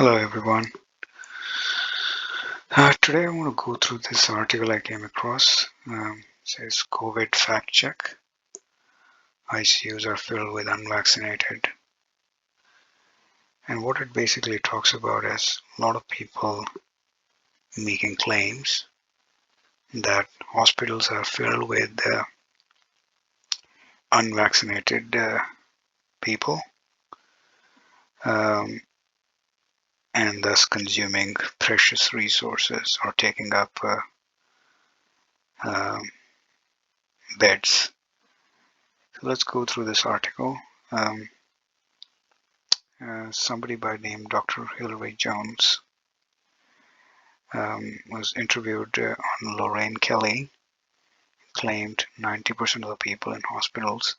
Hello everyone. Today I want to go through this article I came across. It says COVID fact check. ICUs are filled with unvaccinated. And what it basically talks about is a lot of people making claims that hospitals are filled with unvaccinated people um, and thus consuming precious resources or taking up um, beds. So let's go through this article. Somebody by name Dr. Hilary Jones was interviewed on Lorraine Kelly, claimed 90% of the people in hospitals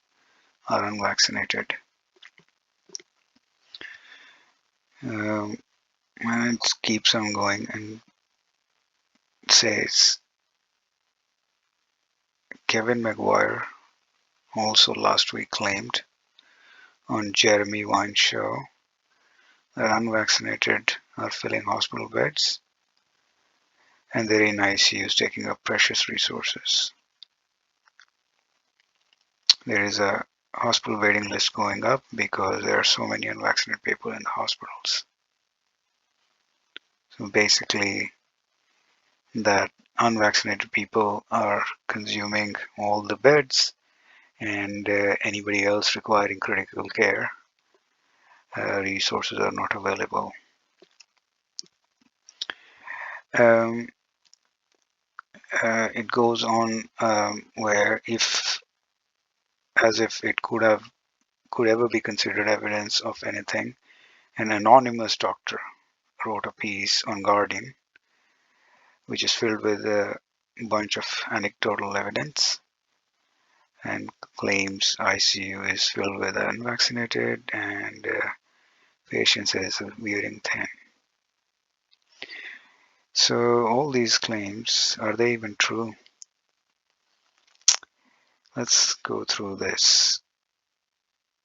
are unvaccinated. And it keeps on going and says Kevin Maguire also last week claimed on Jeremy Vine's show that unvaccinated are filling hospital beds and they're in ICUs taking up precious resources. There is a hospital waiting list going up because there are so many unvaccinated people in the hospitals. So basically, that unvaccinated people are consuming all the beds, and anybody else requiring critical care resources are not available. Um, it goes on where as if it could ever be considered evidence of anything, an anonymous doctor wrote a piece on Guardian, which is filled with a bunch of anecdotal evidence and claims ICU is filled with unvaccinated and patients is wearing thin. So all these claims, are they even true? Let's go through this.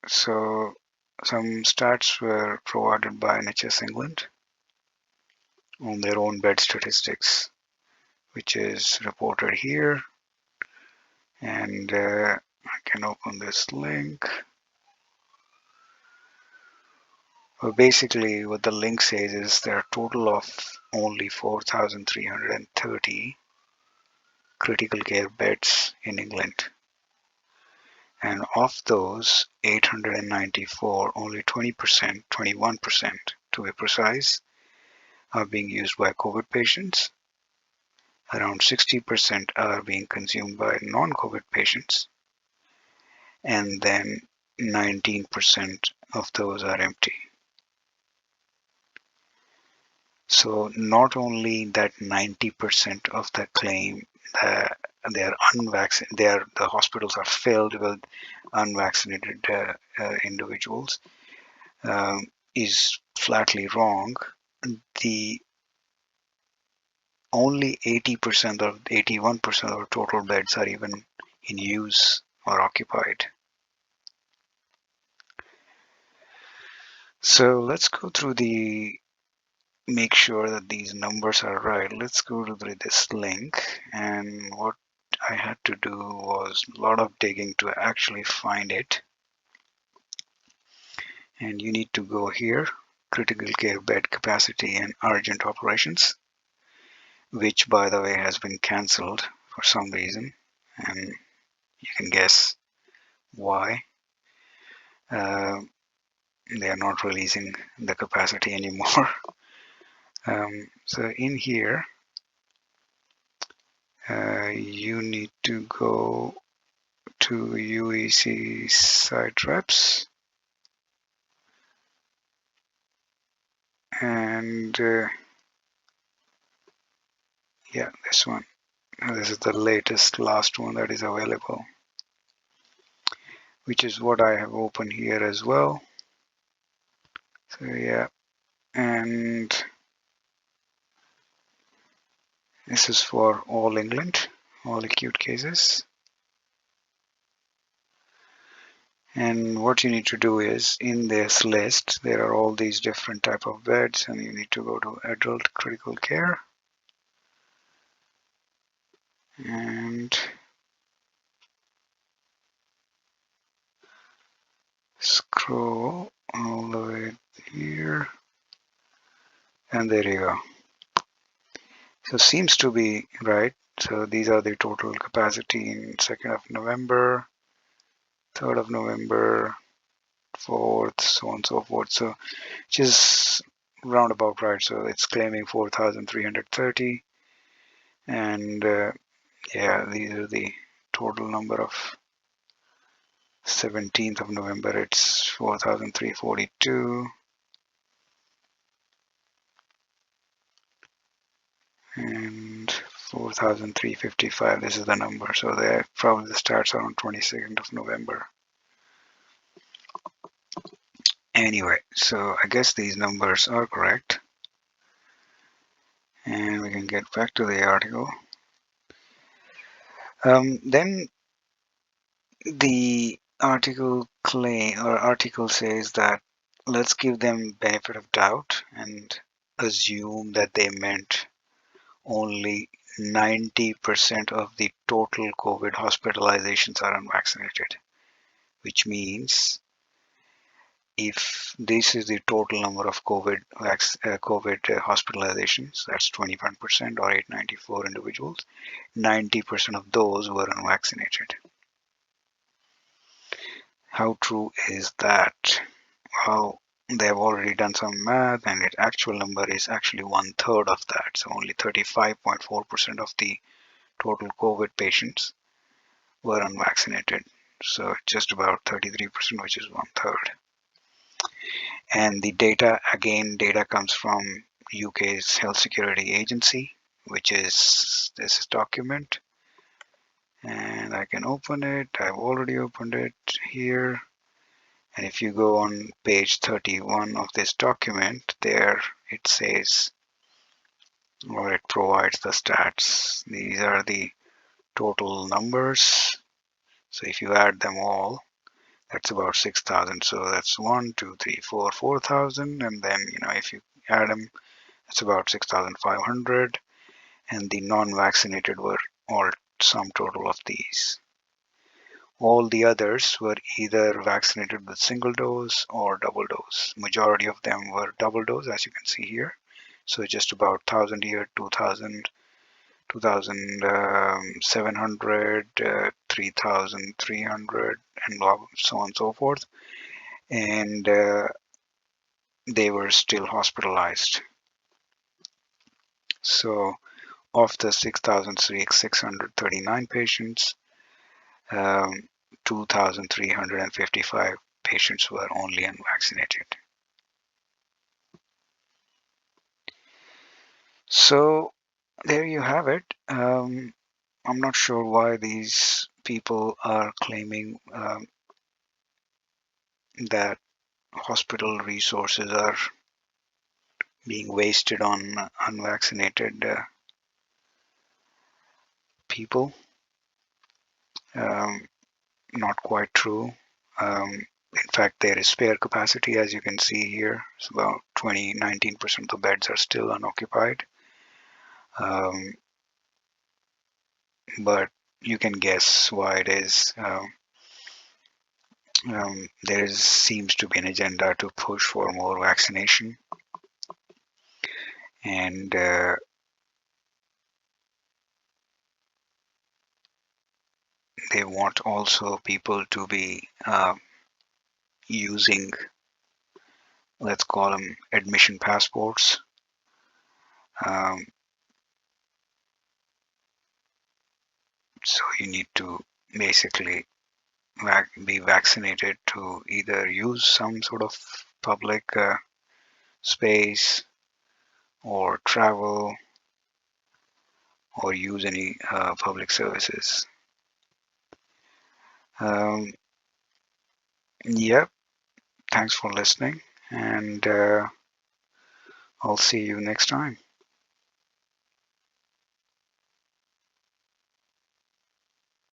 So some stats were provided by NHS England on their own bed statistics, which is reported here. And I can open this link. Well, basically, what the link says is there are a total of only 4,330 critical care beds in England. And of those, 894, only 20%, 21% to be precise, are being used by COVID patients. Around 60% are being consumed by non-COVID patients. And then 19% of those are empty. So not only that 90% of the claim that they are unvaccinated, the hospitals are filled with unvaccinated individuals is flatly wrong. The only 80% or 81% of total beds are even in use or occupied. So let's go through make sure that these numbers are right. Let's go to this link, and what I had to do was a lot of digging to actually find it. And you need to go here, critical care bed capacity and urgent operations, which by the way has been cancelled for some reason, and you can guess why. They are not releasing the capacity anymore. So in here, you need to go to UEC site reps, and yeah, this one. This is the last one that is available, which is what I have opened here as well. So yeah, and this is for all England, all acute cases. And what you need to do is, in this list, there are all these different type of beds, and you need to go to adult critical care and scroll all the way here, and there you go. So seems to be right. So these are the total capacity in 2nd of November, 3rd of November, 4th, so on and so forth. So which is roundabout right. So it's claiming 4,330, and yeah, these are the total number of 17th of November. It's 4,342, and 4,355. This is the number. So that probably starts on 22nd of November. Anyway, so I guess these numbers are correct, and we can get back to the article. Then the article says that let's give them benefit of doubt and assume that they meant only 90% of the total COVID hospitalizations are unvaccinated, which means if this is the total number of COVID hospitalizations, that's 21% or 894 individuals, 90% of those were unvaccinated. How true is that? Well, they've already done some math, and its actual number is actually 1/3 of that. So only 35.4% of the total COVID patients were unvaccinated. So just about 33%, which is 1/3. And the data, again, data comes from UK's Health Security Agency, which is this document. And I can open it. I've already opened it here. And if you go on page 31 of this document, there it says, or it provides the stats. These are the total numbers. So if you add them all, that's about 6,000. So that's 1, 2, 3, 4, 4,000. And then, if you add them, it's about 6,500. And the non-vaccinated were all sum total of these. All the others were either vaccinated with single dose or double dose. Majority of them were double dose, as you can see here. So just about 1,000 here, 2,000, 2,700, 3,300, and so on and so forth. And they were still hospitalized. So of the 6,639 patients, 2,355 patients were only unvaccinated. So there you have it. I'm not sure why these people are claiming that hospital resources are being wasted on unvaccinated people. Not quite true. In fact, there is spare capacity, as you can see here. It's about 19% of the beds are still unoccupied. But you can guess why it is. There seems to be an agenda to push for more vaccination, and they want also people to be using, let's call them admission passports. So you need to basically be vaccinated to either use some sort of public space or travel or use any public services. Yep, thanks for listening, and I'll see you next time.